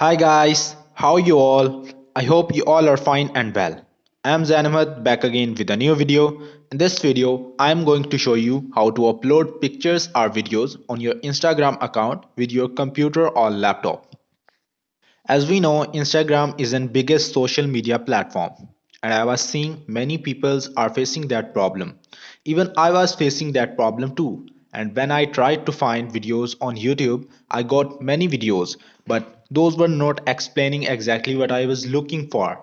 Hi guys, how you all? I hope you all are fine and well. I am ZAIN back again with a new video. In this video, I am going to show you how to upload pictures or videos on your Instagram account with your computer or laptop. As we know, Instagram is the biggest social media platform, and I was seeing many people are facing that problem. Even I was facing that problem too. And when I tried to find videos on YouTube, I got many videos, but those were not explaining exactly what I was looking for,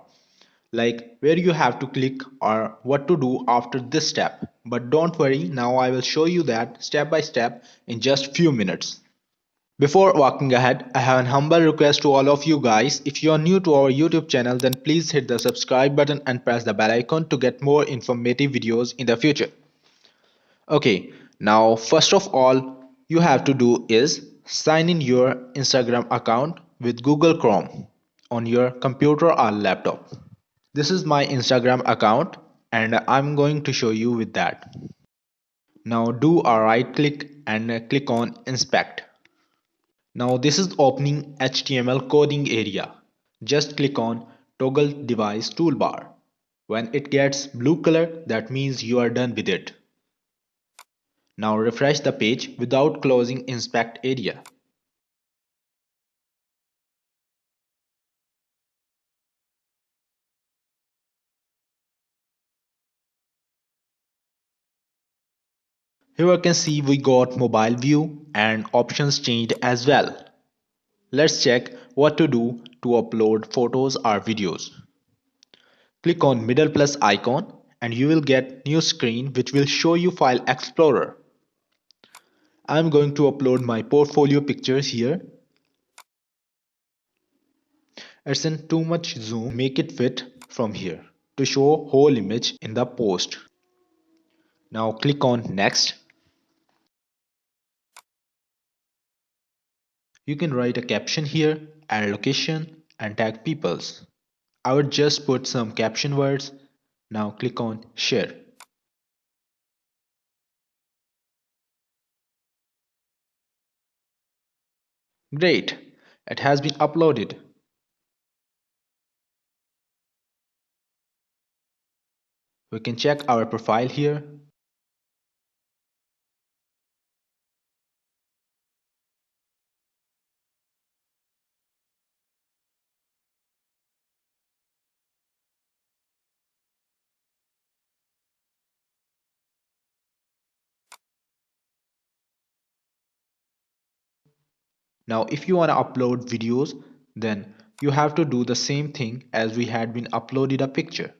like where you have to click or what to do after this step. But don't worry, now I will show you that step by step in just few minutes. Before walking ahead, I have an humble request to all of you guys. If you are new to our YouTube channel, then please hit the subscribe button and press the bell icon to get more informative videos in the future. Okay, now first of all, you have to do is sign in your Instagram account with Google Chrome on your computer or laptop. This is my Instagram account and I'm going to show you with that. Now do a right click and click on inspect. Now this is opening HTML coding area. Just click on Toggle Device Toolbar. When it gets blue color, that means you are done with it. Now refresh the page without closing inspect area. Here you can see we got mobile view and options changed as well. Let's check what to do to upload photos or videos. Click on middle plus icon and you will get new screen which will show you File Explorer. I'm going to upload my portfolio pictures here. It's in too much zoom, make it fit from here to show whole image in the post. Now click on next. You can write a caption here, add location and tag peoples. I would just put some caption words. Now click on share. Great, it has been uploaded. We can check our profile here. Now if you want to upload videos, then you have to do the same thing as we had been uploaded a picture.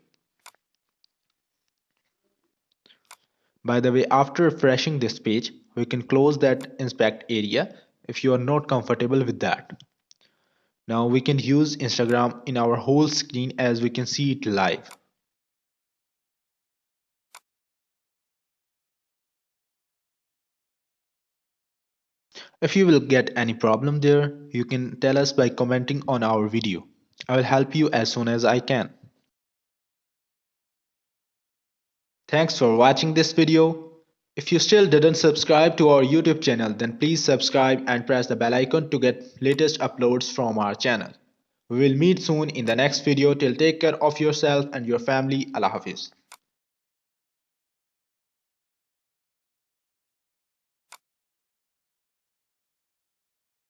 By the way, after refreshing this page, we can close that inspect area if you are not comfortable with that. Now we can use Instagram in our whole screen as we can see it live. If you will get any problem there, you can tell us by commenting on our video. I will help you as soon as I can. Thanks for watching this video. If you still didn't subscribe to our YouTube channel, then please subscribe and press the bell icon to get latest uploads from our channel. We will meet soon in the next video. Till take care of yourself and your family. Allah Hafiz.